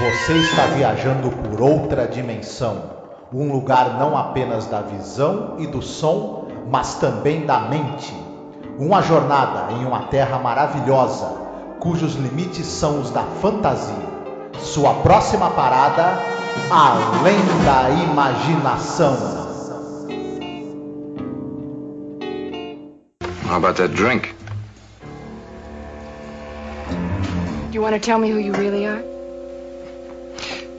Você está viajando por outra dimensão, um lugar não apenas da visão e do som, mas também da mente. Uma jornada em uma terra maravilhosa, cujos limites são os da fantasia. Sua próxima parada, além da imaginação. How about that drink? Do you want to tell me who you really are?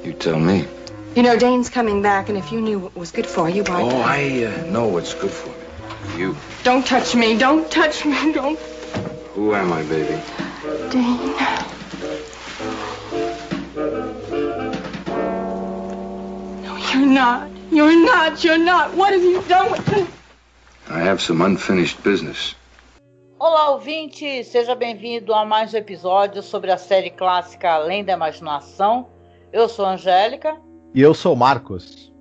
You tell me. You know, Dane's coming back, and if you knew what was good for you, why... Oh, I know what's good for me. You. Don't touch me. Don't touch me. Don't... Who am I, baby? Dane. No, you're not. You're not. You're not. What have you done with me? I have some unfinished business. Olá, ouvinte! Seja bem-vindo a mais um episódio sobre a série clássica Além da Imaginação. Eu sou a Angélica. E eu sou o Marcos.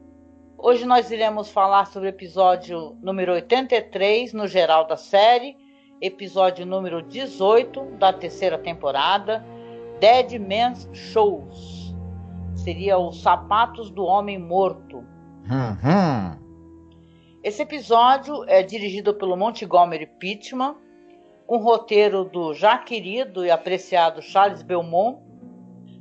Hoje nós iremos falar sobre o episódio número 83, no geral da série, episódio número 18 da terceira temporada, Dead Man's Shoes. Seria os Sapatos do Homem Morto. Esse episódio é dirigido pelo Montgomery Pittman, com roteiro do já querido e apreciado Charles Beaumont.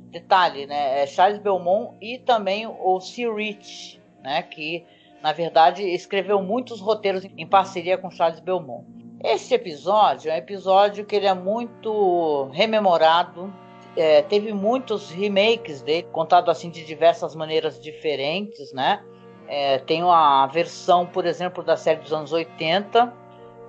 Detalhe, né? É Charles Beaumont e também o Sir Rich, né? Que, na verdade, escreveu muitos roteiros em parceria com Charles Beaumont. Esse episódio é um episódio que ele é muito rememorado. Teve muitos remakes dele, contado assim de diversas maneiras diferentes, né? Tem uma versão, por exemplo, da série dos anos 80,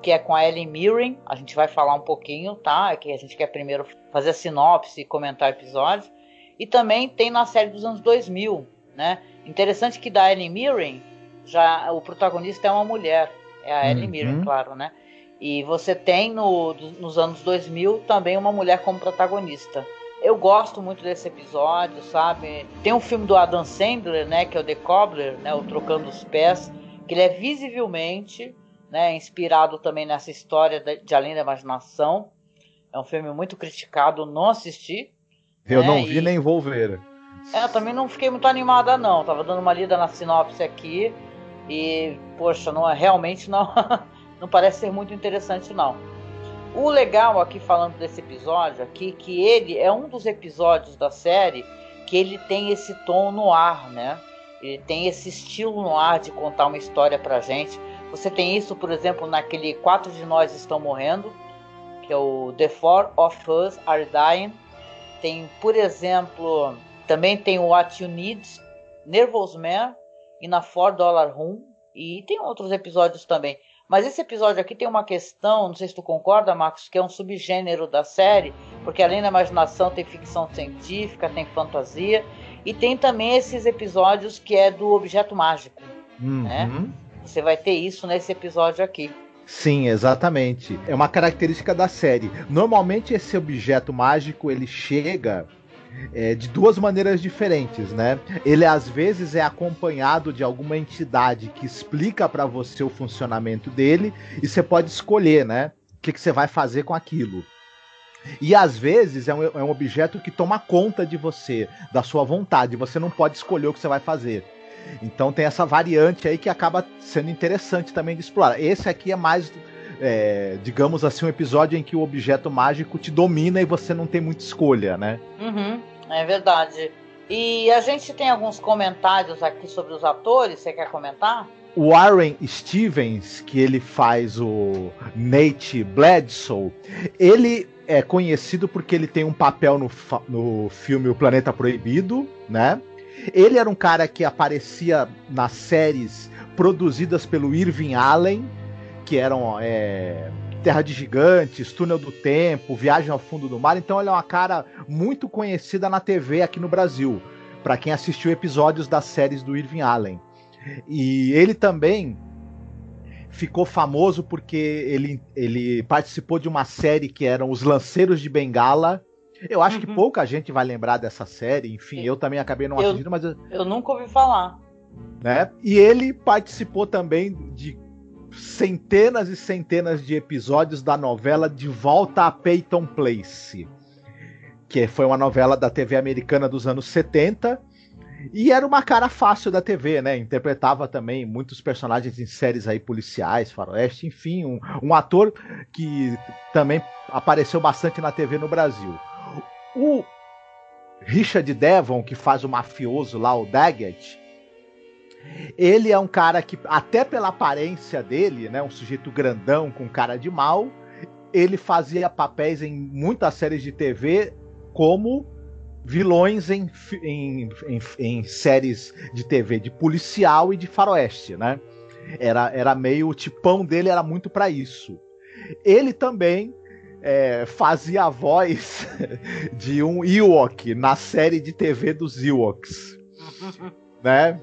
que é com a Helen Mirren. A gente vai falar um pouquinho, tá? É que a gente quer primeiro fazer a sinopse e comentar o episódio. E também tem na série dos anos 2000, né? Interessante que da Helen Mirren, já o protagonista é uma mulher. É a Helen Mirren, claro, né? E você tem nos anos 2000 também uma mulher como protagonista. Eu gosto muito desse episódio, sabe? Tem um filme do Adam Sandler, né? Que é o The Cobbler, né? O Trocando os Pés. Que ele é visivelmente, né, inspirado também nessa história de Além da Imaginação. É um filme muito criticado, não assisti. Eu não vi nem vou ver. Eu também não fiquei muito animada, não. Tava dando uma lida na sinopse aqui e, poxa, realmente não, não parece ser muito interessante, não. O legal aqui, falando desse episódio aqui, que ele é um dos episódios da série que ele tem esse tom no ar, né? Ele tem esse estilo no ar de contar uma história pra gente. Você tem isso, por exemplo, naquele 4 de Nós Estão Morrendo, que é o The Four of Us Are Dying. Tem, por exemplo, também tem o What You Need, Nervous Man e na $4 Room. E tem outros episódios também. Mas esse episódio aqui tem uma questão, não sei se tu concorda, Marcos, que é um subgênero da série, porque além da imaginação tem ficção científica, tem fantasia, e tem também esses episódios que é do objeto mágico, né? Você vai ter isso nesse episódio aqui. Sim, exatamente. É uma característica da série. Normalmente esse objeto mágico ele chega de duas maneiras diferentes, né? Ele às vezes é acompanhado de alguma entidade que explica para você o funcionamento dele e você pode escolher, né? O que você vai fazer com aquilo. E às vezes é um objeto que toma conta de você, da sua vontade. Você não pode escolher o que você vai fazer. Então tem essa variante aí que acaba sendo interessante também de explorar. Esse aqui é mais, digamos assim, um episódio em que o objeto mágico te domina e você não tem muita escolha, né? É verdade. E a gente tem alguns comentários aqui sobre os atores, você quer comentar? O Warren Stevens, que ele faz o Nate Bledsoe, ele é conhecido porque ele tem um papel no filme O Planeta Proibido, né? Ele era um cara que aparecia nas séries produzidas pelo Irving Allen, que eram Terra de Gigantes, Túnel do Tempo, Viagem ao Fundo do Mar. Então ele é uma cara muito conhecida na TV aqui no Brasil, para quem assistiu episódios das séries do Irving Allen. E ele também ficou famoso porque ele participou de uma série que eram Os Lanceiros de Bengala. Eu acho que pouca gente vai lembrar dessa série. Enfim, eu também acabei não assistindo, mas... Eu nunca ouvi falar. Né? E ele participou também de centenas e centenas de episódios da novela De Volta a Peyton Place, que foi uma novela da TV americana dos anos 70, e era uma cara fácil da TV, né? Interpretava também muitos personagens em séries aí policiais, faroeste, enfim, um ator que também apareceu bastante na TV no Brasil. O Richard Devon, que faz o mafioso lá, o Daggett, ele é um cara que, até pela aparência dele, né, um sujeito grandão com cara de mal, ele fazia papéis em muitas séries de TV como vilões em séries de TV de policial e de faroeste, né? Era meio, o tipão dele era muito para isso. Ele também fazia a voz de um Ewok na série de TV dos Ewoks, né?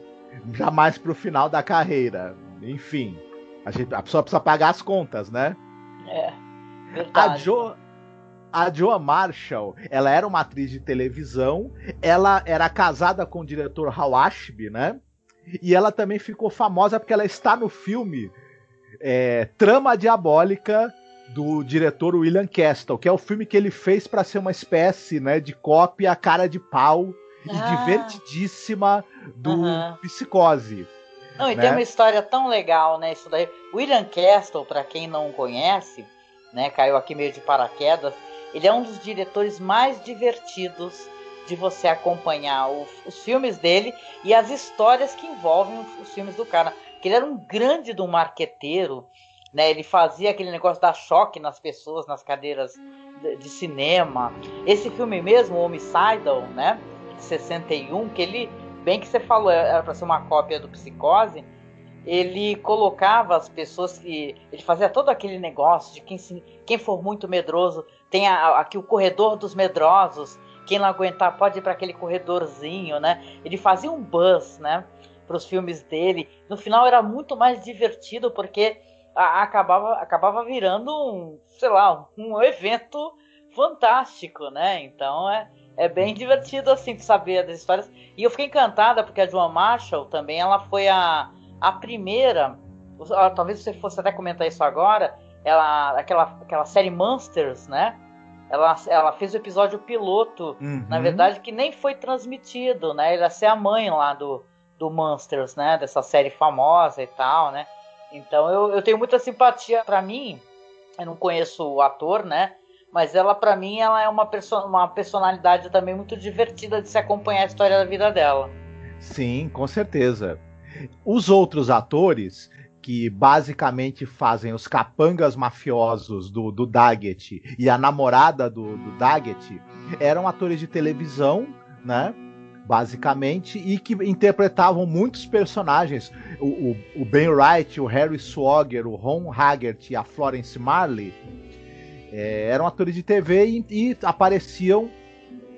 Já mais pro final da carreira. Enfim, a pessoa precisa pagar as contas, né? Verdade. A Joan Marshall, ela era uma atriz de televisão, ela era casada com o diretor Hal Ashby, né? E ela também ficou famosa porque ela está no filme Trama Diabólica, do diretor William Castle, que é o filme que ele fez para ser uma espécie, né, de cópia cara de pau e divertidíssima do Psicose. Não, e né? tem uma história tão legal, né? Isso daí. William Castle, para quem não conhece, né, caiu aqui meio de paraquedas, ele é um dos diretores mais divertidos de você acompanhar os filmes dele e as histórias que envolvem os filmes do cara. Que ele era um grande de um marqueteiro, né? Ele fazia aquele negócio dar choque nas pessoas, nas cadeiras de cinema. Esse filme mesmo, Homicidal, né, de 61, que ele, bem que você falou, era para ser uma cópia do Psicose, ele colocava as pessoas que... Ele fazia todo aquele negócio de quem for muito medroso, tem aqui o corredor dos medrosos, quem não aguentar pode ir para aquele corredorzinho, né? Ele fazia um buzz, né, para os filmes dele. No final era muito mais divertido, porque acabava virando um evento fantástico, né? Então é bem divertido assim de saber das histórias. E eu fiquei encantada porque a Joan Marshall também, ela foi a primeira, talvez você fosse até comentar isso agora, aquela série Monsters, né? Ela fez o episódio piloto, na verdade, que nem foi transmitido, né? Ela ia ser a mãe lá do Monsters, né? Dessa série famosa e tal, né? Então eu tenho muita simpatia. Pra mim, eu não conheço o ator, né? Mas pra mim, ela é uma personalidade também muito divertida de se acompanhar a história da vida dela. Sim, com certeza. Os outros atores, que basicamente fazem os capangas mafiosos do Daggett e a namorada do Daggett, eram atores de televisão, né? Basicamente, e que interpretavam muitos personagens. O Ben Wright, o Harry Swagger, o Ron Haggerty e a Florence Marley eram atores de TV e apareciam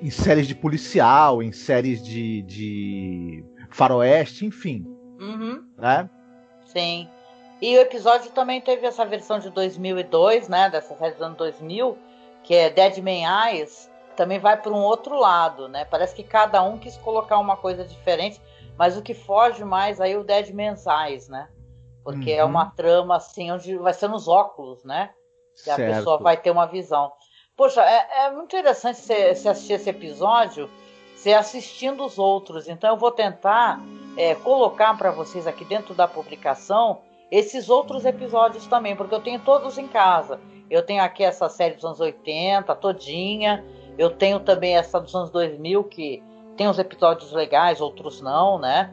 em séries de policial, em séries de faroeste, enfim. Né? Sim. E o episódio também teve essa versão de 2002, né? Dessa série dos anos 2000, que é Dead Man Eyes. Também vai para um outro lado, né? Parece que cada um quis colocar uma coisa diferente, mas o que foge mais aí é o Dead Man's Eyes, né? Porque é uma trama assim, onde vai ser nos óculos, né? Que a pessoa vai ter uma visão. Poxa, é muito interessante você assistir esse episódio, você assistindo os outros. Então eu vou tentar colocar para vocês aqui dentro da publicação esses outros episódios também, porque eu tenho todos em casa. Eu tenho aqui essa série dos anos 80 todinha. Eu tenho também essa dos anos 2000, que tem uns episódios legais, outros não, né?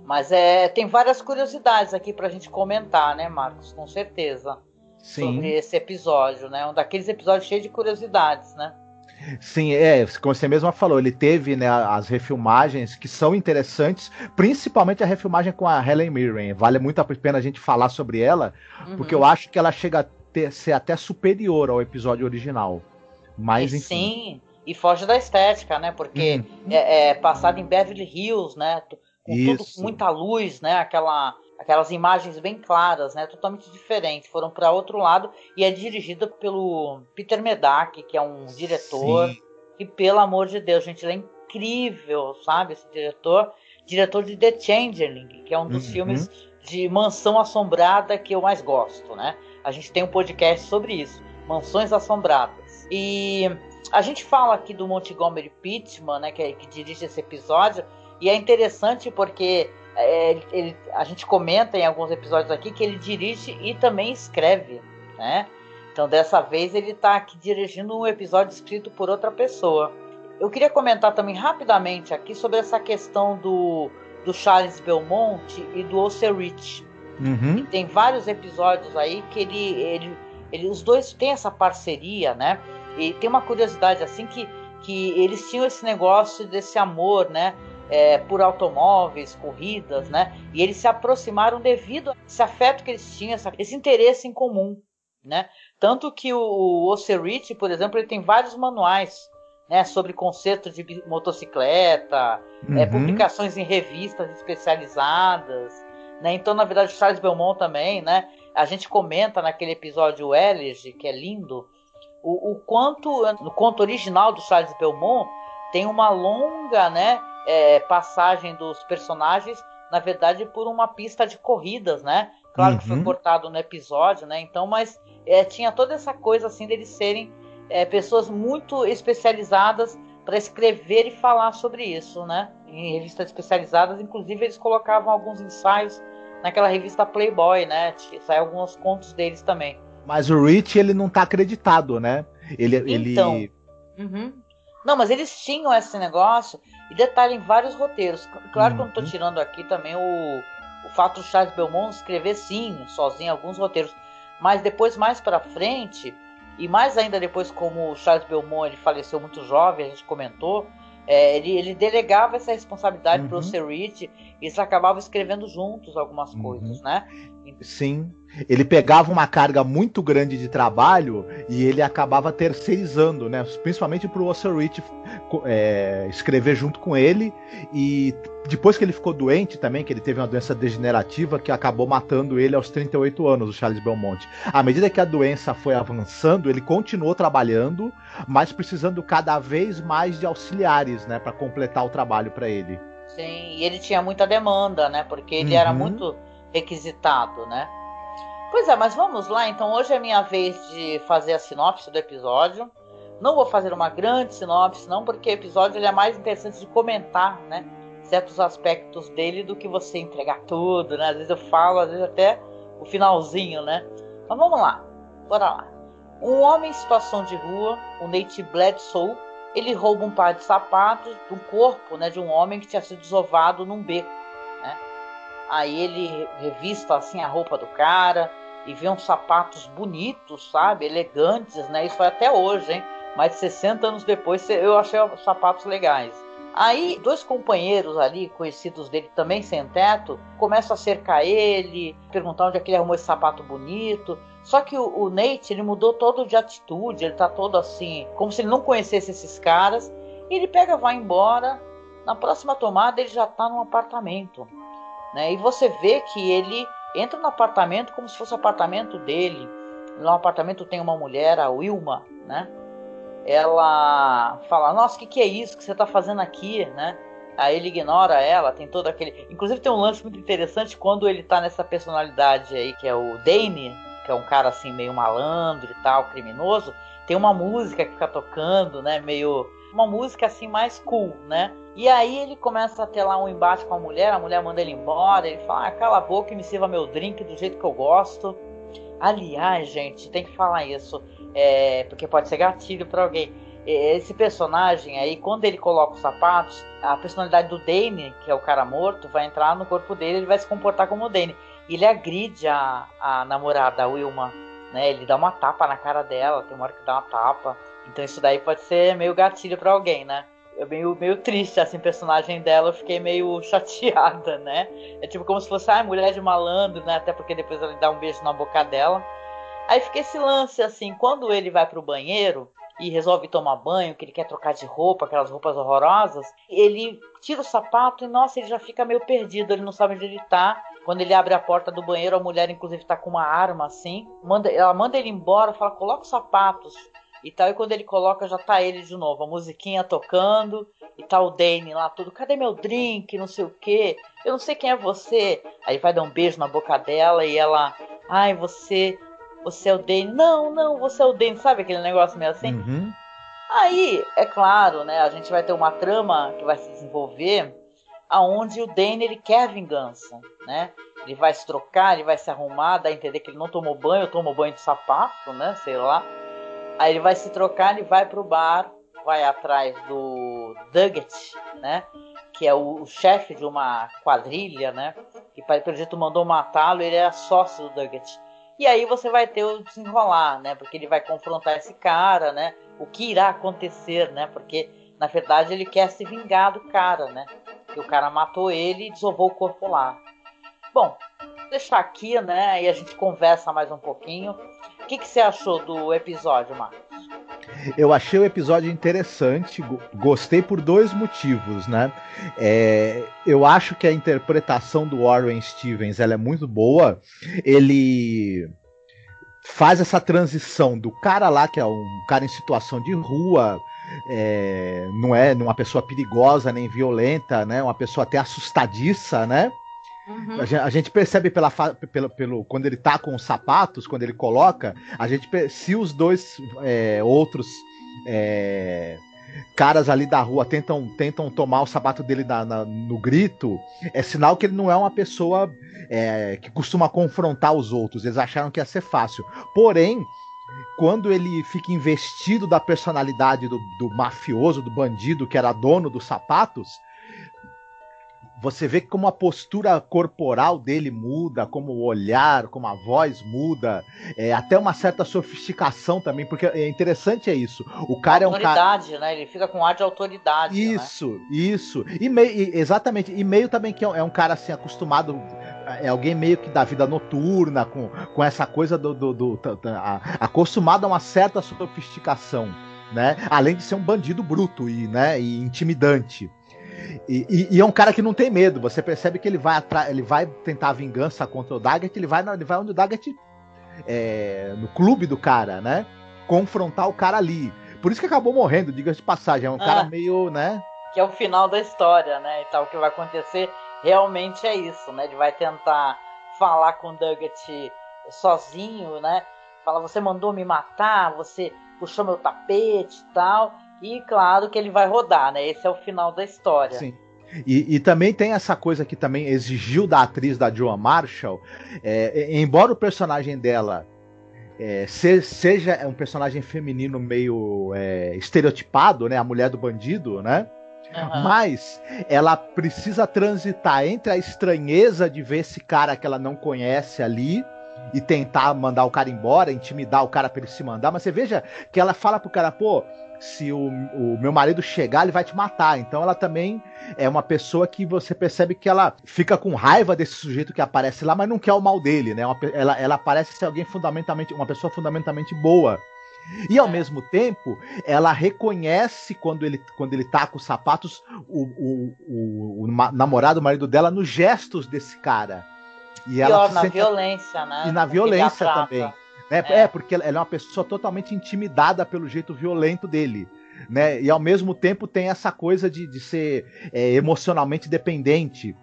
Mas tem várias curiosidades aqui pra gente comentar, né, Marcos? Com certeza. Sim. Sobre esse episódio, né? Um daqueles episódios cheios de curiosidades, né? Sim, como você mesma falou, ele teve, né, as refilmagens que são interessantes, principalmente a refilmagem com a Helen Mirren. Vale muito a pena a gente falar sobre ela, porque eu acho que ela chega a ser até superior ao episódio original. Mas, enfim. Sim, e foge da estética, né? Porque é passado em Beverly Hills, né? Com tudo com muita luz, né? Aquelas imagens bem claras, né? Totalmente diferentes. Foram para outro lado e é dirigida pelo Peter Medak, que é um diretor. Sim. E pelo amor de Deus, gente, ele é incrível, sabe? Esse diretor de The Changeling, que é um dos filmes de Mansão Assombrada que eu mais gosto, né? A gente tem um podcast sobre isso, Mansões Assombradas. E A gente fala aqui do Montgomery Pittman, né, que dirige esse episódio, e é interessante porque a gente comenta em alguns episódios aqui que ele dirige e também escreve, né? Então dessa vez ele está aqui dirigindo um episódio escrito por outra pessoa. Eu queria comentar também rapidamente aqui sobre essa questão do Charles Belmont e do Osserich. Uhum. Tem vários episódios aí que os dois têm essa parceria, né? E tem uma curiosidade assim que eles tinham esse negócio desse amor, né? Por automóveis, corridas, né? E eles se aproximaram devido a esse afeto que eles tinham, esse interesse em comum, né? Tanto que o Osserich, por exemplo, ele tem vários manuais, né, sobre conserto de motocicleta, publicações em revistas especializadas, né? Então, na verdade, o Charles Belmont também, né? A gente comenta naquele episódio Elegy, que é lindo, o quanto no conto original do Charles Belmont tem uma longa, né, passagem dos personagens, na verdade, por uma pista de corridas, né? Claro que foi cortado no episódio, né? Então, mas tinha toda essa coisa assim deles serem pessoas muito especializadas para escrever e falar sobre isso, né? Em revistas especializadas, inclusive eles colocavam alguns ensaios naquela revista Playboy, né? Saiu alguns contos deles também. Mas o Rich, ele não tá acreditado, né? Então, não, mas eles tinham esse negócio, e detalhe em vários roteiros. Claro que eu não tô tirando aqui também o fato do Charles Belmont escrever, sim, sozinho alguns roteiros, mas depois, mais pra frente, e mais ainda depois, como o Charles Belmont ele faleceu muito jovem, a gente comentou, ele delegava essa responsabilidade pro Osserich, e eles acabavam escrevendo juntos algumas coisas, né? Sim. Ele pegava uma carga muito grande de trabalho e ele acabava terceirizando, né? Principalmente pro Osserich escrever junto com ele. E depois que ele ficou doente também, que ele teve uma doença degenerativa que acabou matando ele aos 38 anos, o Charles Belmont. À medida que a doença foi avançando, ele continuou trabalhando, mas precisando cada vez mais de auxiliares, né? Para completar o trabalho para ele. Sim, e ele tinha muita demanda, né? Porque ele era muito requisitado, né? Pois é, mas vamos lá, então hoje é minha vez de fazer a sinopse do episódio. Não vou fazer uma grande sinopse, não, porque o episódio ele é mais interessante de comentar, né? Certos aspectos dele do que você entregar tudo, né? Às vezes eu falo, às vezes até o finalzinho, né? Mas vamos lá, bora lá. Um homem em situação de rua, o Nate Bledsoe, ele rouba um par de sapatos do corpo, né, de um homem que tinha sido desovado num beco, né? Aí ele revista assim a roupa do cara e vê uns sapatos bonitos, sabe? Elegantes, né? Isso foi até hoje, hein? Mais de 60 anos depois eu achei os sapatos legais. Aí 2 companheiros ali, conhecidos dele também sem teto, começam a cercar ele, perguntar onde é que ele arrumou esse sapato bonito. Só que o Nate, ele mudou todo de atitude, ele tá todo assim, como se ele não conhecesse esses caras. E ele pega, vai embora, na próxima tomada ele já tá num apartamento, né? E você vê que ele entra no apartamento como se fosse o apartamento dele. No apartamento tem uma mulher, a Wilma, né? Ela fala, nossa, o que é isso que você tá fazendo aqui, né? Aí ele ignora ela, tem todo aquele... Inclusive tem um lance muito interessante quando ele tá nessa personalidade aí, que é o Danny, que é um cara assim meio malandro e tal, criminoso. Tem uma música que fica tocando, né? Meio... uma música assim mais cool, né? E aí ele começa a ter lá um embate com a mulher manda ele embora, ele fala, cala a boca e me sirva meu drink do jeito que eu gosto. Aliás, gente, tem que falar isso, porque pode ser gatilho pra alguém. Esse personagem aí, quando ele coloca os sapatos, a personalidade do Danny, que é o cara morto, vai entrar no corpo dele, ele vai se comportar como o Danny. E ele agride a namorada, a Wilma, né? Ele dá uma tapa na cara dela, tem uma hora que dá uma tapa. Então isso daí pode ser meio gatilho pra alguém, né? É meio triste, assim, o personagem dela, eu fiquei meio chateada, né? É tipo como se fosse, mulher de malandro, né? Até porque depois ele dá um beijo na boca dela. Aí fica esse lance, assim, quando ele vai pro banheiro e resolve tomar banho, que ele quer trocar de roupa, aquelas roupas horrorosas, ele tira o sapato e, nossa, ele já fica meio perdido, ele não sabe onde ele tá. Quando ele abre a porta do banheiro, a mulher, inclusive, tá com uma arma, assim. Ela manda ele embora, fala, coloca os sapatos. E tal, e quando ele coloca, já tá ele de novo, a musiquinha tocando, e tá o Danny lá tudo, cadê meu drink, não sei o que, eu não sei quem é você. Aí vai dar um beijo na boca dela, e ela, você é o Danny, não, você é o Danny, sabe aquele negócio meio assim? Aí, é claro, né, a gente vai ter uma trama que vai se desenvolver aonde o Dane, ele quer vingança, né? Ele vai se trocar, ele vai se arrumar, dá a entender que ele não tomou banho de sapato, né, sei lá. Aí ele vai se trocar, ele vai pro bar, vai atrás do Duggett, né, que é o chefe de uma quadrilha, né, que pelo jeito mandou matá-lo, ele era sócio do Duggett. E aí você vai ter o desenrolar, né, porque ele vai confrontar esse cara, né, o que irá acontecer, né, porque na verdade ele quer se vingar do cara, né, que o cara matou ele e desovou o corpo lá. Bom, vou deixar aqui, né, e a gente conversa mais um pouquinho. O que você achou do episódio, Marcos? Eu achei o episódio interessante, gostei por 2 motivos, né? Eu acho que a interpretação do Warren Stevens ela é muito boa. Ele faz essa transição do cara lá, que é um cara em situação de rua, não é uma pessoa perigosa nem violenta, né? Uma pessoa até assustadiça, né? Uhum. A gente percebe pelo quando ele tá com os sapatos, quando ele coloca, se os dois outros caras ali da rua tentam tomar o sapato dele no grito, é sinal que ele não é uma pessoa que costuma confrontar os outros. Eles acharam que ia ser fácil. Porém, quando ele fica investido da personalidade do mafioso, do bandido que era dono dos sapatos, você vê como a postura corporal dele muda, como o olhar, como a voz muda, até uma certa sofisticação também, porque é interessante isso. O cara autoridade, né? Ele fica com ar de autoridade. Isso. Exatamente. E meio também que é um cara assim acostumado, é alguém meio que da vida noturna, com essa coisa acostumado a uma certa sofisticação, né? Além de ser um bandido bruto e intimidante. E é um cara que não tem medo. Você percebe que ele vai tentar a vingança contra o Daggett. Ele vai onde o Daggett no clube do cara, né? Confrontar o cara ali. Por isso que acabou morrendo, diga-se de passagem. É um cara meio, né? Que é o final da história, né? E tal, o que vai acontecer realmente é isso, né? Ele vai tentar falar com o Daggett sozinho, né? Fala, você mandou me matar, você puxou meu tapete e tal. E claro que ele vai rodar, né? Esse é o final da história. Sim. E também tem essa coisa que também exigiu da atriz da Joan Marshall, embora o personagem dela seja um personagem feminino meio estereotipado, né? A mulher do bandido, né? Uhum. Mas ela precisa transitar entre a estranheza de ver esse cara que ela não conhece ali e tentar mandar o cara embora, intimidar o cara pra ele se mandar. Mas você veja que ela fala pro cara, pô, se o meu marido chegar, ele vai te matar. Então ela também é uma pessoa que você percebe que ela fica com raiva desse sujeito que aparece lá, mas não quer o mal dele, né? Ela parece ser alguém uma pessoa fundamentalmente boa. E ao mesmo tempo, ela reconhece quando ele tá com os sapatos o namorado, o marido dela, nos gestos desse cara. E ela na violência, né? E na violência também. Né? Porque ela é uma pessoa totalmente intimidada pelo jeito violento dele. Né? E ao mesmo tempo tem essa coisa de ser emocionalmente dependente.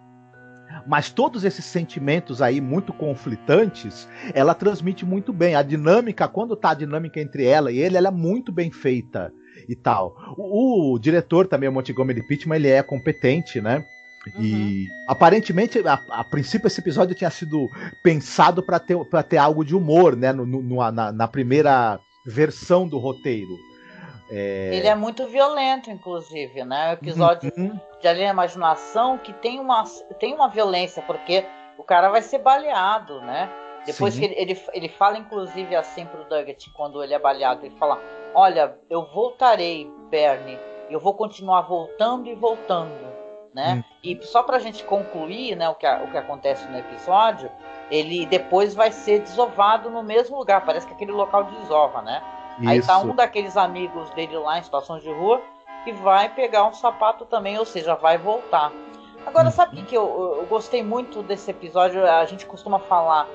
Mas todos esses sentimentos aí muito conflitantes, ela transmite muito bem. A dinâmica, quando tá a dinâmica entre ela e ele, ela é muito bem feita e tal. O diretor também, o Montgomery Pittman, ele é competente, né? E aparentemente, a princípio, esse episódio tinha sido pensado para ter algo de humor, né? Na primeira versão do roteiro. Ele é muito violento, inclusive, né? O episódio de Além da Imaginação que tem uma violência, porque o cara vai ser baleado, né? Depois Sim. que ele fala, inclusive, assim pro Daggett, quando ele é baleado, ele fala, olha, eu voltarei, Bernie, eu vou continuar voltando e voltando. Né? E só pra gente concluir, né, o que acontece no episódio, ele depois vai ser desovado no mesmo lugar, parece que aquele local desova, né? Isso. Aí tá um daqueles amigos dele lá em situação de rua que vai pegar um sapato também, ou seja, vai voltar. Agora, sabe o que eu gostei muito desse episódio? A gente costuma falar,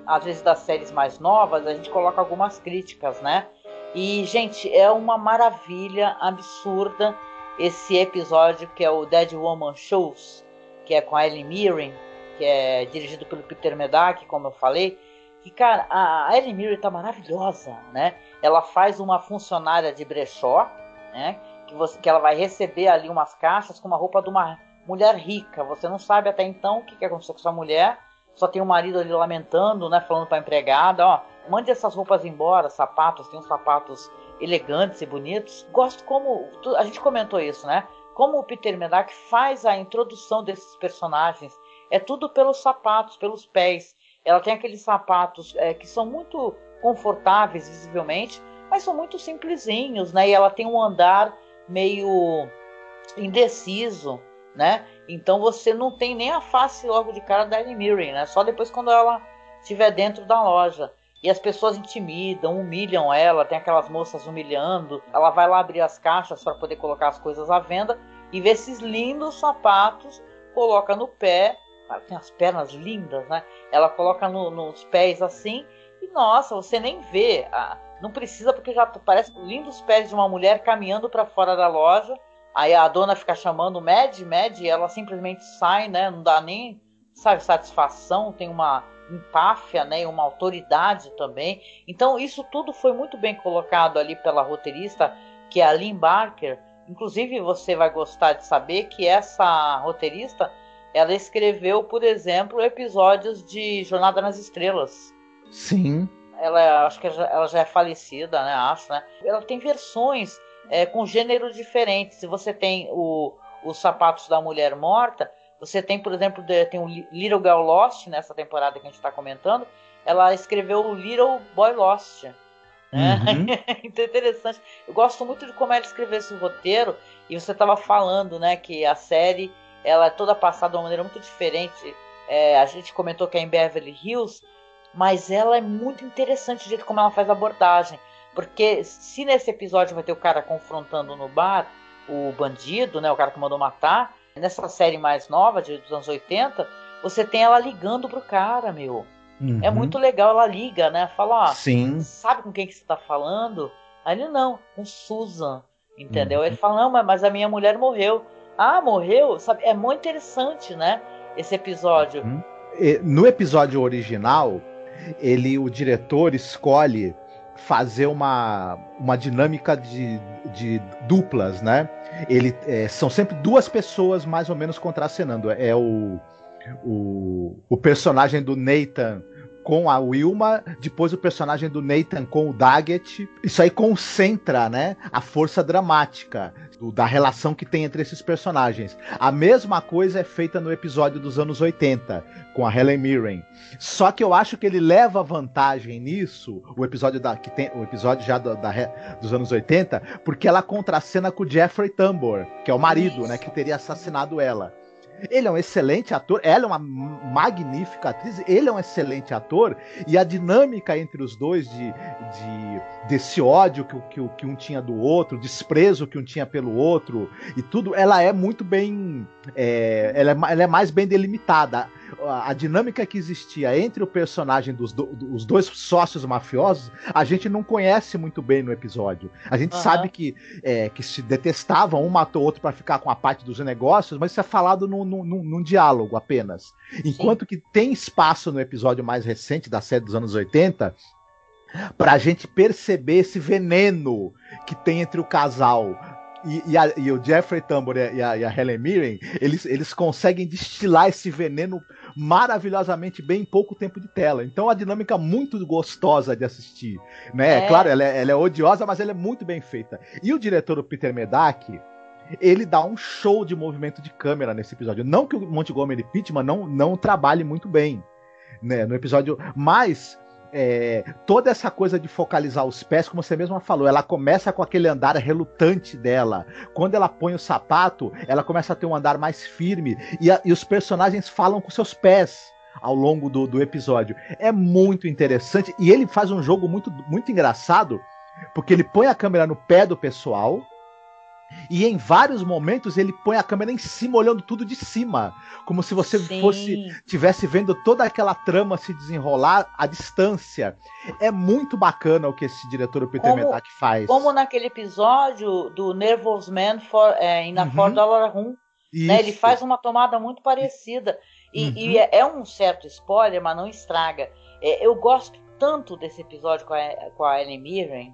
às vezes, das séries mais novas, a gente coloca algumas críticas, né? E, gente, é uma maravilha absurda esse episódio que é o Dead Woman Shows, que é com a Ellen Mirren, que é dirigido pelo Peter Medak, como eu falei. E, cara, a Ellen Mirren tá maravilhosa, né? Ela faz uma funcionária de brechó, né? Que ela vai receber ali umas caixas com uma roupa de uma mulher rica. Você não sabe até então o que aconteceu com essa mulher. Só tem o marido ali lamentando, né? Falando para a empregada, ó, mande essas roupas embora, sapatos, tem uns sapatos elegantes e bonitos. Gosto como... A gente comentou isso, né? Como o Peter Medak faz a introdução desses personagens. É tudo pelos sapatos, pelos pés. Ela tem aqueles sapatos que são muito confortáveis, visivelmente, mas são muito simplesinhos, né? E ela tem um andar meio indeciso, né? Então você não tem nem a face logo de cara da Helen Mirren, né? Só depois quando ela estiver dentro da loja. E as pessoas intimidam, humilham ela, tem aquelas moças humilhando. Ela vai lá abrir as caixas para poder colocar as coisas à venda e vê esses lindos sapatos, coloca no pé. Tem as pernas lindas, né? Ela coloca nos pés assim e, nossa, você nem vê. Não precisa, porque já parece lindos pés de uma mulher caminhando para fora da loja. Aí a dona fica chamando Mad, e ela simplesmente sai, né? Não dá nem, sabe, satisfação, tem uma empáfia, né? E uma autoridade também. Então isso tudo foi muito bem colocado ali pela roteirista, que é a Lynn Barker. Inclusive você vai gostar de saber que essa roteirista, ela escreveu, por exemplo, episódios de Jornada nas Estrelas. Sim. Acho que ela já é falecida, né? Acho, né? Ela tem versões com gêneros diferentes. Se você tem os sapatos da mulher morta, você tem, por exemplo, tem o Little Girl Lost, nessa temporada que a gente está comentando. Ela escreveu o Little Boy Lost. Né? Uhum. Então é interessante. Eu gosto muito de como ela escreveu esse roteiro. E você estava falando, né, que a série ela é toda passada de uma maneira muito diferente. A gente comentou que é em Beverly Hills, mas ela é muito interessante o jeito como ela faz a abordagem. Porque se nesse episódio vai ter o cara confrontando no bar o bandido, né, o cara que mandou matar, nessa série mais nova, dos anos 80, você tem ela ligando pro cara, meu. Uhum. É muito legal, ela liga, né? Fala, ó, sim, sabe com quem que você tá falando? Aí ele, não, com Susan, entendeu? Ele fala, não, mas a minha mulher morreu. Ah, morreu? Sabe? É muito interessante, né? Esse episódio. Uhum. No episódio original, o diretor escolhe fazer uma dinâmica de duplas, né? São sempre duas pessoas mais ou menos contracenando. É o personagem do Nathan com a Wilma, depois o personagem do Nathan com o Daggett. Isso aí concentra, né, a força dramática da relação que tem entre esses personagens. A mesma coisa é feita no episódio dos anos 80, com a Helen Mirren. Só que eu acho que ele leva vantagem nisso, o episódio já dos anos 80, porque ela contracena com o Jeffrey Tambor, que é o marido, né, que teria assassinado ela. Ele é um excelente ator, ela é uma magnífica atriz, ele é um excelente ator, e a dinâmica entre os dois desse ódio que um tinha do outro, desprezo que um tinha pelo outro e tudo, ela é muito bem, ela é mais bem delimitada. A dinâmica que existia entre o personagem dos dois sócios mafiosos, a gente não conhece muito bem no episódio. A gente sabe que se detestavam, um matou o outro para ficar com a parte dos negócios, mas isso é falado num diálogo apenas. Enquanto que tem espaço no episódio mais recente da série dos anos 80 pra gente perceber esse veneno que tem entre o casal. E o Jeffrey Tambor e a Helen Mirren, eles conseguem destilar esse veneno maravilhosamente bem em pouco tempo de tela. Então, a dinâmica é muito gostosa de assistir, né? Claro, ela é odiosa, mas ela é muito bem feita. E o diretor, o Peter Medak, ele dá um show de movimento de câmera nesse episódio. Não que o Montgomery Pittman não trabalhe muito bem, né, no episódio, mas toda essa coisa de focalizar os pés, como você mesma falou, ela começa com aquele andar relutante dela. Quando ela põe o sapato, ela começa a ter um andar mais firme, e os personagens falam com seus pés ao longo do episódio. É muito interessante, e ele faz um jogo muito, muito engraçado, porque ele põe a câmera no pé do pessoal, e em vários momentos ele põe a câmera em cima, olhando tudo de cima, como se você tivesse vendo toda aquela trama se desenrolar à distância. É muito bacana o que esse diretor, o Peter Medak, faz. Como naquele episódio do Nervous Man in a $4 Room, né? Ele faz uma tomada muito parecida. E é um certo spoiler, mas não estraga. Eu gosto tanto desse episódio com a Helen Mirren,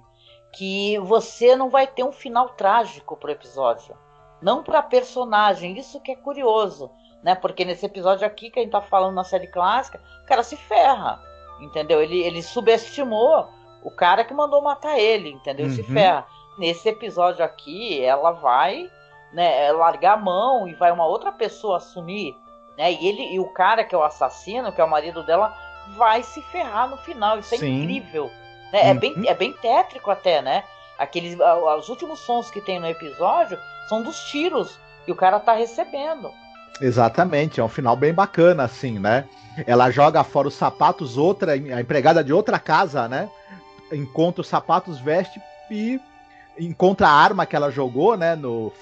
que você não vai ter um final trágico pro episódio. Não pra personagem, isso que é curioso, né? Porque nesse episódio aqui que a gente tá falando na série clássica, o cara se ferra, entendeu? Ele subestimou o cara que mandou matar ele, entendeu? Se ferra. Nesse episódio aqui, ela vai, né, largar a mão e vai uma outra pessoa assumir, né? E o cara que é o assassino, que é o marido dela, vai se ferrar no final. Isso é incrível, né? É bem tétrico até, né? Os últimos sons que tem no episódio são dos tiros que o cara tá recebendo. Exatamente, é um final bem bacana, assim, né? Ela joga fora os sapatos, a empregada de outra casa, né? Encontra os sapatos, veste e encontra a arma que ela jogou, né,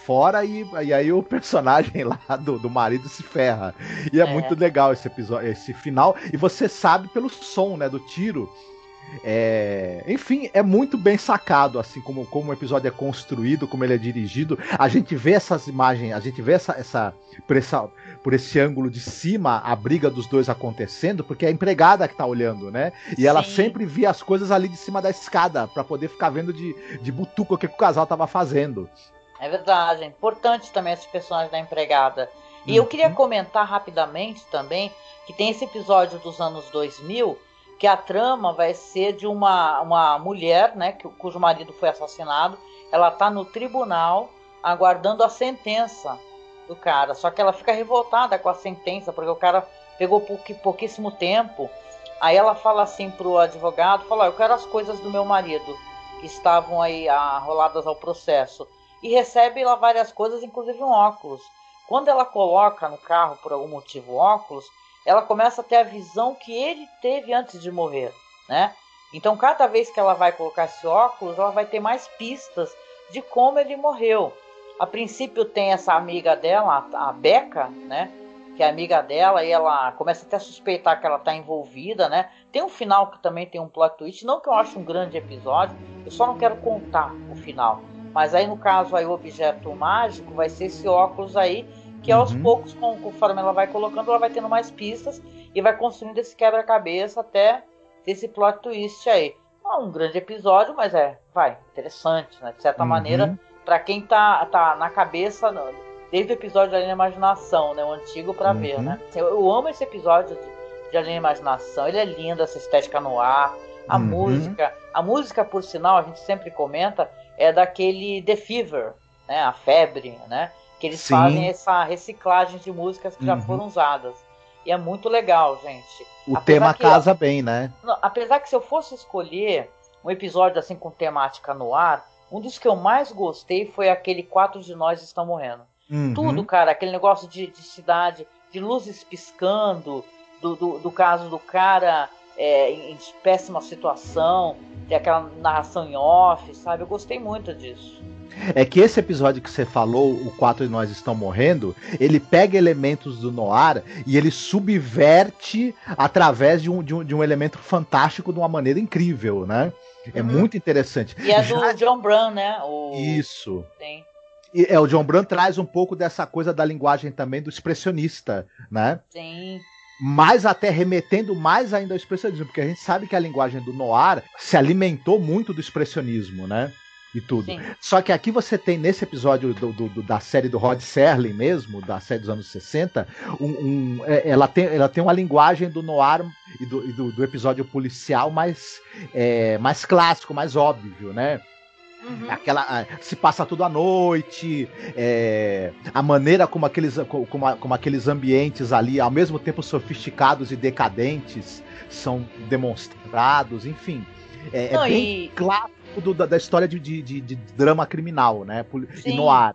fora, e aí o personagem lá do marido se ferra. E é muito legal esse episódio, esse final, e você sabe pelo som, né, do tiro. Enfim, é muito bem sacado, assim, como o episódio é construído, como ele é dirigido. A gente vê essas imagens, a gente vê por esse ângulo de cima a briga dos dois acontecendo, porque é a empregada que tá olhando, né? E ela sempre via as coisas ali de cima da escada, pra poder ficar vendo de butuca o que o casal tava fazendo. É verdade, é importante também esse personagem da empregada. E eu queria comentar rapidamente também que tem esse episódio dos anos 2000, que a trama vai ser de uma mulher, né, cujo marido foi assassinado. Ela tá no tribunal aguardando a sentença do cara, só que ela fica revoltada com a sentença, porque o cara pegou pouquíssimo tempo. Aí ela fala assim pro advogado, eu quero as coisas do meu marido, que estavam aí arroladas ao processo. E recebe lá várias coisas, inclusive um óculos. Quando ela coloca no carro, por algum motivo, o óculos, ela começa a ter a visão que ele teve antes de morrer, né? Então, cada vez que ela vai colocar esse óculos, ela vai ter mais pistas de como ele morreu. A princípio tem essa amiga dela, a Becca, né? Que é amiga dela, e ela começa até a suspeitar que ela está envolvida, né? Tem um final que também tem um plot twist, não que eu acho um grande episódio, eu só não quero contar o final. Mas aí, no caso, aí, o objeto mágico vai ser esse óculos aí, que aos poucos, conforme ela vai colocando, ela vai tendo mais pistas e vai construindo esse quebra-cabeça até ter esse plot twist aí. Não é um grande episódio, mas interessante, né? De certa maneira, para quem tá na cabeça, desde o episódio de Além da Imaginação, né? O antigo, para ver, né? Eu amo esse episódio de Além da Imaginação, ele é lindo, essa estética no ar, a música, por sinal, a gente sempre comenta, é daquele The Fever, né? A febre, né? Que eles fazem essa reciclagem de músicas que já foram usadas. E é muito legal, gente. O tema casa bem, né? Apesar que se eu fosse escolher um episódio assim com temática no ar, um dos que eu mais gostei foi aquele 4 de Nós Estão Morrendo. Tudo, cara, aquele negócio de cidade, de luzes piscando, do caso do cara em péssima situação, tem aquela narração em off, sabe? Eu gostei muito disso. É que esse episódio que você falou, o 4 de Nós Estão Morrendo, ele pega elementos do noir e ele subverte através de um elemento fantástico de uma maneira incrível, né? É muito interessante. E é do John Brown, né? Isso. Sim. E o John Brown traz um pouco dessa coisa da linguagem também do expressionista, né? Sim. Mas até remetendo mais ainda ao expressionismo, porque a gente sabe que a linguagem do noir se alimentou muito do expressionismo, né? E tudo. Sim. Só que aqui você tem, nesse episódio da série do Rod Serling mesmo, da série dos anos 60, ela tem uma linguagem do noir e do episódio policial mais clássico, mais óbvio, né? Se passa tudo à noite, a maneira como aqueles ambientes ali, ao mesmo tempo sofisticados e decadentes, são demonstrados, enfim. Bem clássico da história de drama criminal, né? E noir.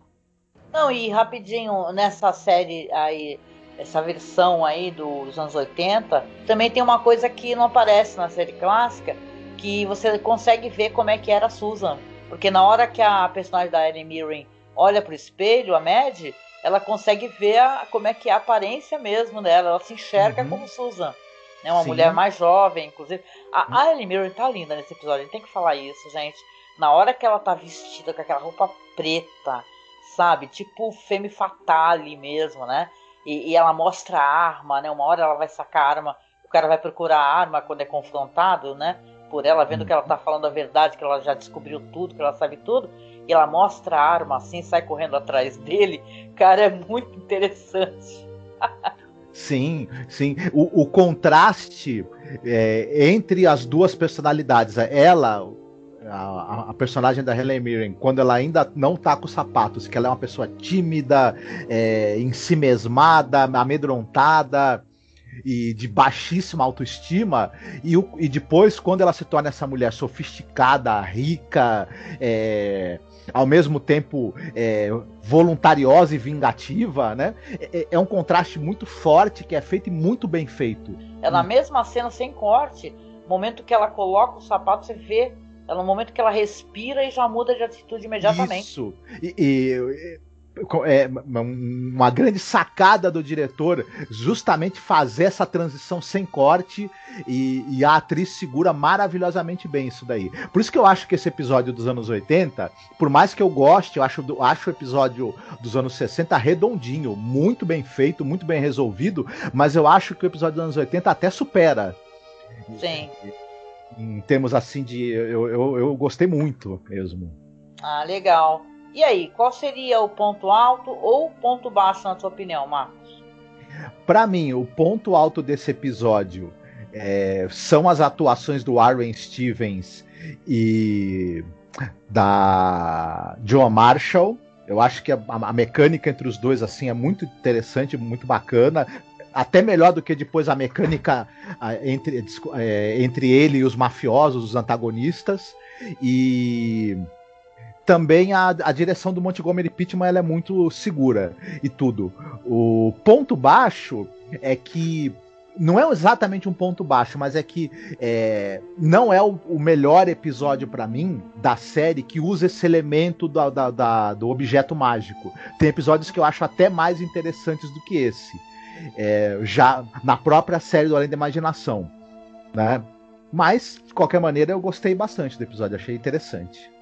Não, e rapidinho, nessa série aí, essa versão aí dos anos 80, também tem uma coisa que não aparece na série clássica, que você consegue ver como é que era a Susan. Porque na hora que a personagem da Helen Mirren olha pro espelho, a Mad, ela consegue ver como é que é a aparência mesmo dela. Ela se enxerga como Susan. Né? Uma mulher mais jovem, inclusive. A Helen Mirren tá linda nesse episódio. A gente tem que falar isso, gente. Na hora que ela tá vestida com aquela roupa preta, sabe? Tipo Femme Fatale mesmo, né? E ela mostra a arma, né? Uma hora ela vai sacar a arma, o cara vai procurar a arma quando é confrontado, né? por ela, vendo que ela tá falando a verdade, que ela já descobriu tudo, que ela sabe tudo, e ela mostra a arma assim, sai correndo atrás dele. Cara, é muito interessante. Sim, sim. O contraste entre as duas personalidades, ela, a personagem da Helen Mirren, quando ela ainda não tá com os sapatos, que ela é uma pessoa tímida, ensimesmada, amedrontada e de baixíssima autoestima, e depois, quando ela se torna essa mulher sofisticada, rica, ao mesmo tempo voluntariosa e vingativa, né? É um contraste muito forte, que é feito e muito bem feito. É na mesma cena, sem corte, no momento que ela coloca o sapato, você vê, é no momento que ela respira e já muda de atitude imediatamente. Isso. Uma grande sacada do diretor, justamente fazer essa transição sem corte, e a atriz segura maravilhosamente bem isso daí. Por isso que eu acho que esse episódio dos anos 80, por mais que eu goste, eu acho o episódio dos anos 60 redondinho, muito bem feito, muito bem resolvido, mas eu acho que o episódio dos anos 80 até supera. Sim. Em termos assim de... Eu gostei muito mesmo. Ah, legal. E aí, qual seria o ponto alto ou o ponto baixo, na sua opinião, Marcos? Pra mim, o ponto alto desse episódio são as atuações do Warren Stevens e da Joan Marshall. Eu acho que a mecânica entre os dois assim é muito interessante, muito bacana. Até melhor do que depois a mecânica entre ele e os mafiosos, os antagonistas. E também a direção do Montgomery Pittman, ela é muito segura e tudo. O ponto baixo é que não é exatamente um ponto baixo, mas é que não é o melhor episódio pra mim da série que usa esse elemento do objeto mágico. Tem episódios que eu acho até mais interessantes do que esse, já na própria série do Além da Imaginação, né? Mas, de qualquer maneira, eu gostei bastante do episódio, achei interessante.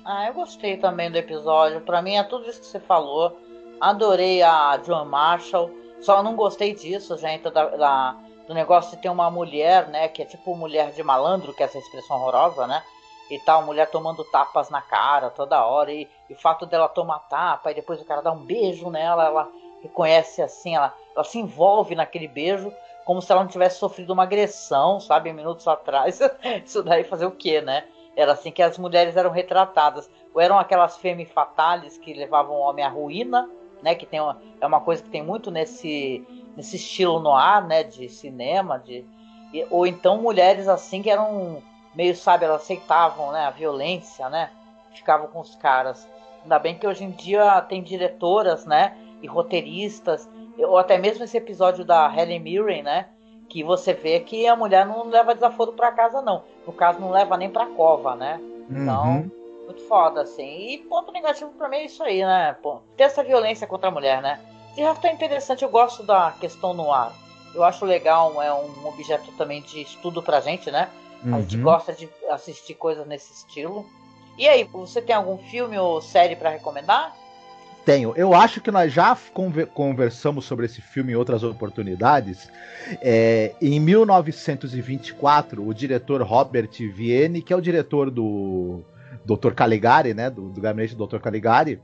Ah, eu gostei também do episódio. Pra mim é tudo isso que você falou. Adorei a Joan Marshall. Só não gostei disso, gente, do negócio de ter uma mulher, né? Que é tipo mulher de malandro, que é essa expressão horrorosa, né? E tal, mulher tomando tapas na cara toda hora. E o fato dela tomar tapa e depois o cara dá um beijo nela, ela reconhece assim, ela se envolve naquele beijo como se ela não tivesse sofrido uma agressão, sabe? Minutos atrás. Isso daí fazer o quê, né? Era assim que as mulheres eram retratadas. Ou eram aquelas femme fatales que levavam o homem à ruína, né? Que é uma coisa que tem muito nesse estilo noir, né? De cinema. Ou então mulheres assim que eram meio, sabe, elas aceitavam, né, a violência, né? Ficavam com os caras. Ainda bem que hoje em dia tem diretoras, né? E roteiristas. Ou até mesmo esse episódio da Helen Mirren, né? Que você vê que a mulher não leva desaforo pra casa, não. No caso, não leva nem pra cova, né? Então, muito foda, assim. E ponto negativo pra mim é isso aí, né? Pô, ter essa violência contra a mulher, né? De resto é interessante, eu gosto da questão no ar. Eu acho legal, é um objeto também de estudo pra gente, né? A gente gosta de assistir coisas nesse estilo. E aí, você tem algum filme ou série pra recomendar? Tenho. Eu acho que nós já conversamos sobre esse filme em outras oportunidades. Em 1924, o diretor Robert Vienne, que é o diretor do Dr. Caligari, né, do gabinete do Dr. Caligari,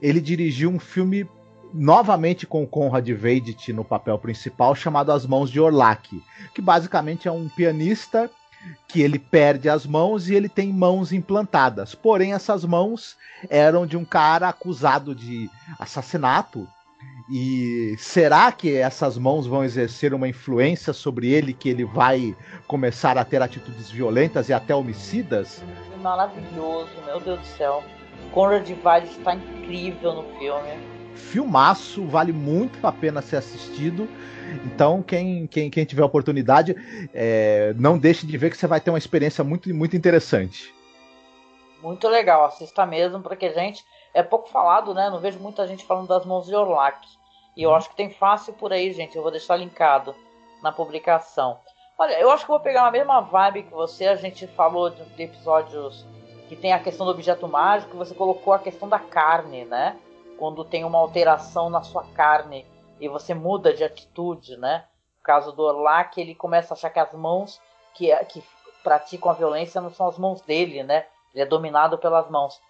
ele dirigiu um filme novamente com o Conrad Veidt no papel principal, chamado As Mãos de Orlac, que basicamente é um pianista que ele perde as mãos e ele tem mãos implantadas. Porém, essas mãos eram de um cara acusado de assassinato. E será que essas mãos vão exercer uma influência sobre ele, que ele vai começar a ter atitudes violentas e até homicidas? Maravilhoso, meu Deus do céu. Conrad Veidt está incrível no filme. Filmaço, vale muito a pena ser assistido. Então, quem tiver oportunidade, não deixe de ver, que você vai ter uma experiência muito, muito interessante. Muito legal, assista mesmo, porque, gente, é pouco falado, né? Não vejo muita gente falando das Mãos de Orlac. E eu acho que tem fácil por aí, gente. Eu vou deixar linkado na publicação. Olha, eu acho que vou pegar a mesma vibe que você. A gente falou de episódios que tem a questão do objeto mágico, você colocou a questão da carne, né? Quando tem uma alteração na sua carne e você muda de atitude, né? No caso do Orlac, ele começa a achar que as mãos, que praticam a violência não são as mãos dele, né? Ele é dominado pelas mãos.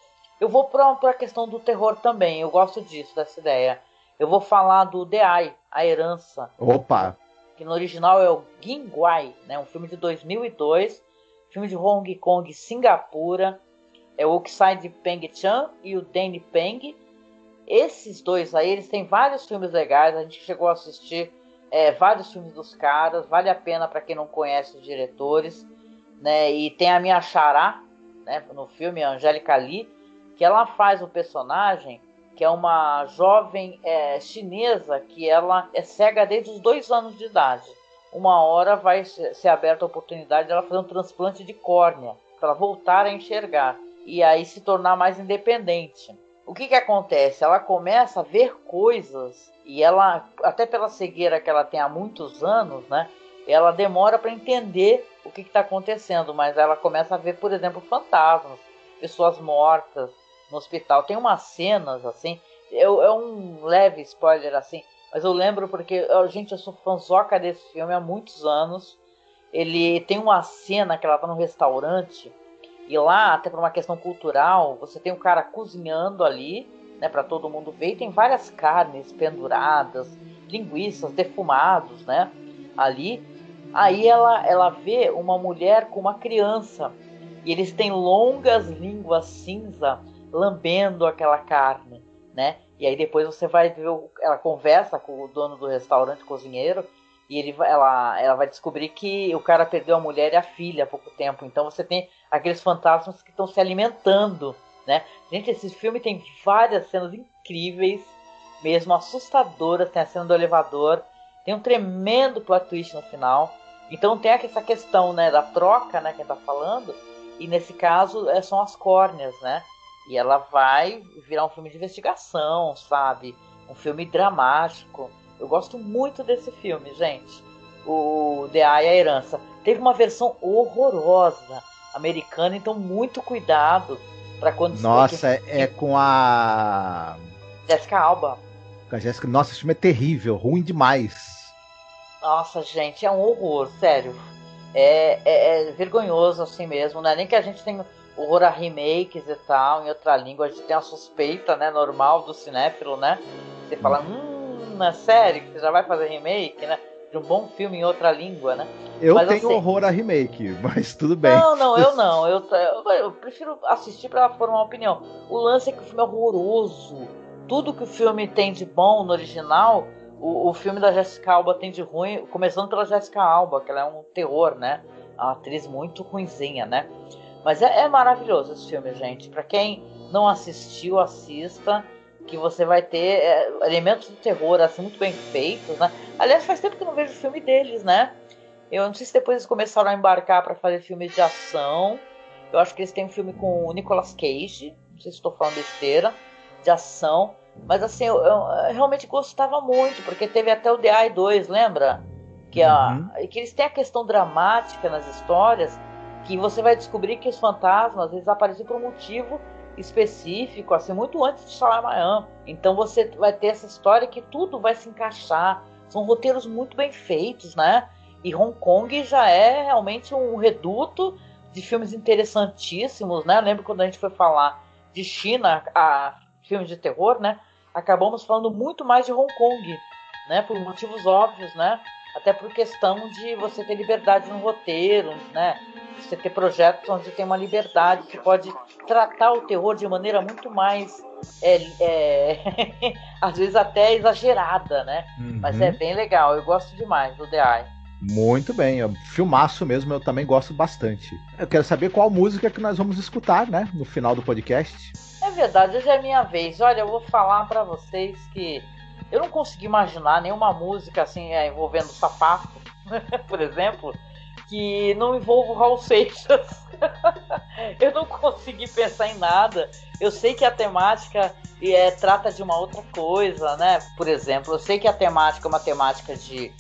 Eu vou para a questão do terror também, eu gosto disso, dessa ideia. Eu vou falar do The Eye, A Herança. Opa! Que no original é o Gingwai, né? Um filme de 2002, filme de Hong Kong, Singapura. É o Oksai Peng-chan e o Danny Peng. Esses dois aí, eles têm vários filmes legais, a gente chegou a assistir vários filmes dos caras, vale a pena para quem não conhece os diretores, né? E tem a minha xará, né, no filme, a Angélica Lee, que ela faz o personagem, que é uma jovem chinesa, que ela é cega desde os 2 anos de idade. Uma hora vai ser aberta a oportunidade dela fazer um transplante de córnea, para ela voltar a enxergar, e aí se tornar mais independente. O que acontece? Ela começa a ver coisas, e ela, até pela cegueira que ela tem há muitos anos, né, ela demora para entender o que está acontecendo, mas ela começa a ver, por exemplo, fantasmas, pessoas mortas no hospital. Tem umas cenas, assim, é um leve spoiler, assim, mas eu lembro porque, gente, eu sou fãzoca desse filme há muitos anos. Ele tem uma cena que ela está num restaurante, e lá, até por uma questão cultural, você tem um cara cozinhando ali, né, para todo mundo ver, e tem várias carnes penduradas, linguiças, defumados, né, ali. Aí ela vê uma mulher com uma criança, e eles têm longas línguas cinza lambendo aquela carne, né, e aí depois você vai ver, ela conversa com o dono do restaurante, cozinheiro, e ela vai descobrir que o cara perdeu a mulher e a filha há pouco tempo. Então você tem aqueles fantasmas que estão se alimentando, né? Gente, esse filme tem várias cenas incríveis, mesmo assustadoras. Tem a cena do elevador, tem um tremendo plot twist no final. Então tem essa questão, né, da troca, né, que a gente tá falando. E nesse caso são as córneas, né? E ela vai virar um filme de investigação, sabe? Um filme dramático. Eu gosto muito desse filme, gente. O The Eye, A Herança. Teve uma versão horrorosa americana, então muito cuidado para quando... Nossa, com a... Jessica Alba. Com a Jessica... Nossa, esse filme é terrível, ruim demais. Nossa, gente, é um horror, sério. É vergonhoso assim mesmo, não é nem que a gente tem horror a remakes e tal, em outra língua, a gente tem a suspeita, né, normal do cinéfilo, né? Você fala, na série que você já vai fazer remake, né? De um bom filme em outra língua, né? Eu tenho horror a remake, mas tudo bem. Não, eu não. Eu prefiro assistir para formar uma opinião. O lance é que o filme é horroroso. Tudo que o filme tem de bom no original, o filme da Jessica Alba tem de ruim, começando pela Jessica Alba, que ela é um terror, né? É uma atriz muito ruinzinha, né? Mas é maravilhoso esse filme, gente. Para quem não assistiu, assista, que você vai ter elementos de terror assim muito bem feitos, né? Aliás, faz tempo que eu não vejo filme deles, né? Eu não sei se depois eles começaram a embarcar para fazer filmes de ação. Eu acho que eles têm um filme com o Nicolas Cage, não sei se estou falando besteira, de ação. Mas assim, eu realmente gostava muito, porque teve até o The Eye 2, lembra? Que eles têm a questão dramática nas histórias, que você vai descobrir que os fantasmas, eles aparecem por um motivo específico, assim, muito antes de Shyamalan. Então você vai ter essa história que tudo vai se encaixar. São roteiros muito bem feitos, né? E Hong Kong já é realmente um reduto de filmes interessantíssimos, né? Eu lembro quando a gente foi falar de China, a filmes de terror, né? Acabamos falando muito mais de Hong Kong, né? Por motivos óbvios, né? Até por questão de você ter liberdade no roteiro, né? Você ter projetos onde tem uma liberdade, que pode tratar o terror de maneira muito mais, às vezes até exagerada, né? Mas é bem legal, eu gosto demais do The Eye. Muito bem, filmaço mesmo, eu também gosto bastante. Eu quero saber qual música que nós vamos escutar, né? No final do podcast. É verdade, hoje é minha vez. Olha, eu vou falar pra vocês que eu não consegui imaginar nenhuma música assim envolvendo sapato, por exemplo, que não envolva o Raul Seixas. Eu não consegui pensar em nada. Eu sei que a temática trata de uma outra coisa, né? Por exemplo, eu sei que a temática é uma temática de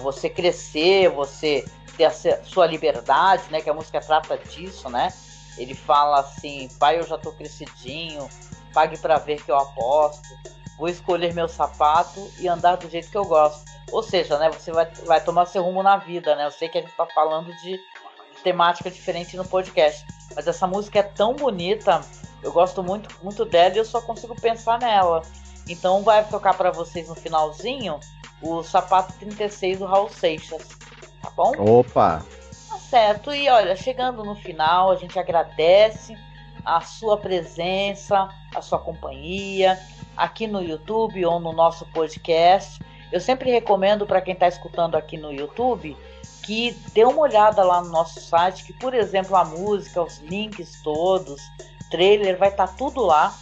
você crescer, você ter a sua liberdade, né? Que a música trata disso, né? Ele fala assim: pai, eu já tô crescidinho, pague pra ver que eu aposto, vou escolher meu sapato e andar do jeito que eu gosto. Ou seja, né, você vai tomar seu rumo na vida, né? Eu sei que a gente tá falando de temática diferente no podcast. Mas essa música é tão bonita, eu gosto muito, muito dela e eu só consigo pensar nela. Então vai tocar para vocês no finalzinho o Sapato 36 do Raul Seixas, tá bom? Opa! Tá certo, e olha, chegando no final, a gente agradece a sua presença, a sua companhia, aqui no YouTube ou no nosso podcast. Eu sempre recomendo para quem está escutando aqui no YouTube que dê uma olhada lá no nosso site, que, por exemplo, a música, os links todos, trailer, vai estar tudo lá,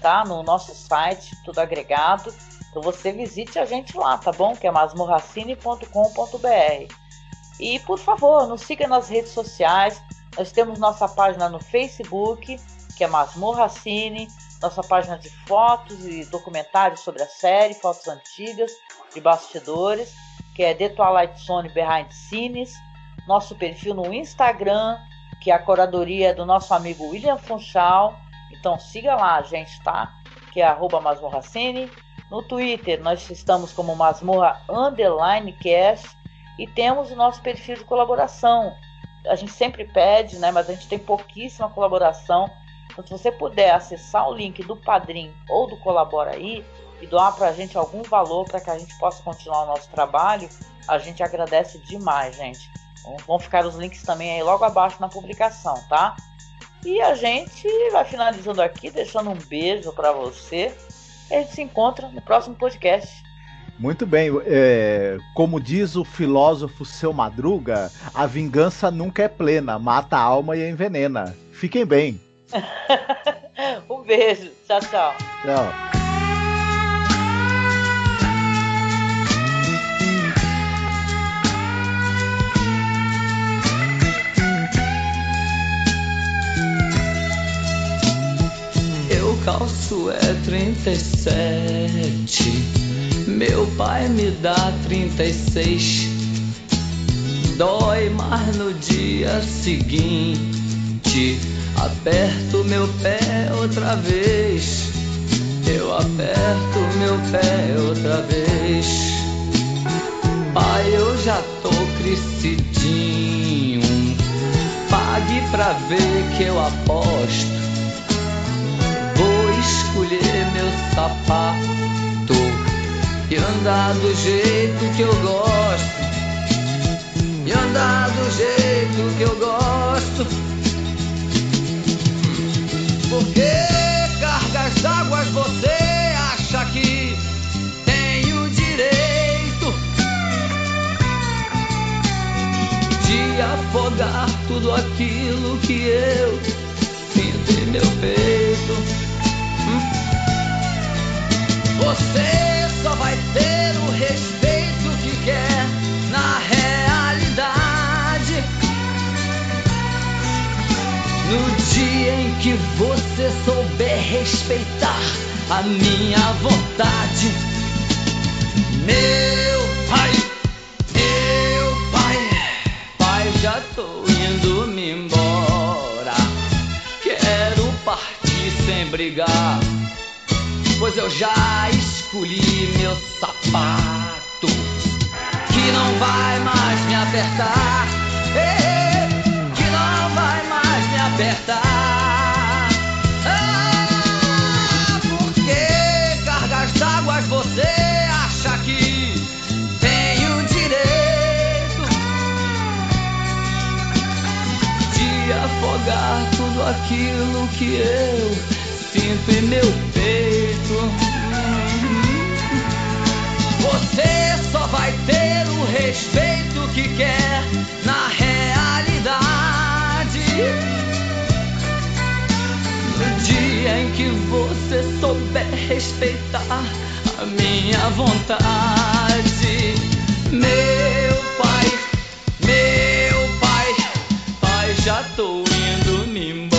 tá? No nosso site, tudo agregado. Então você visite a gente lá, tá bom? Que é masmorracine.com.br. E, por favor, nos siga nas redes sociais. Nós temos nossa página no Facebook, que é Masmorracine, nossa página de fotos e documentários sobre a série, fotos antigas, de bastidores, que é The Twilight Zone Behind Scenes, nosso perfil no Instagram, que é a curadoria do nosso amigo William Funchal. Então siga lá, gente, tá? Que é @masmorracine. No Twitter nós estamos como masmorra_cast e temos o nosso perfil de colaboração. A gente sempre pede, né? Mas a gente tem pouquíssima colaboração. Então, se você puder acessar o link do Padrim ou do Colabora aí e doar pra gente algum valor para que a gente possa continuar o nosso trabalho, a gente agradece demais, gente. Então, vão ficar os links também aí logo abaixo na publicação, tá? E a gente vai finalizando aqui, deixando um beijo para você. E a gente se encontra no próximo podcast. Muito bem, como diz o filósofo Seu Madruga, a vingança nunca é plena, mata a alma e envenena. Fiquem bem. Um beijo, tchau, tchau. Tchau. Eu calço 37, meu pai me dá 36. Dói, mas no dia seguinte aperto meu pé outra vez. Eu aperto meu pé outra vez. Pai, eu já tô crescidinho, pague pra ver que eu aposto. Vou escolher meu sapato e andar do jeito que eu gosto. E andar do jeito que eu gosto. Porque cargas d'águas você acha que tem o direito de afogar tudo aquilo que eu sinto em meu peito. Você só vai ter o respeito que quer na realidade no dia em que você souber respeitar a minha vontade. Meu pai, já tô indo me embora. Quero partir sem brigar, pois eu já escolhi meu sapato, que não vai mais me apertar, que não vai mais me apertar. Porque cargas d'águas você acha que tem o direito de afogar tudo aquilo que eu sinto em meu peito. Você só vai ter o respeito que quer na realidade no dia em que você souber respeitar a minha vontade. Meu pai, já tô indo me embora.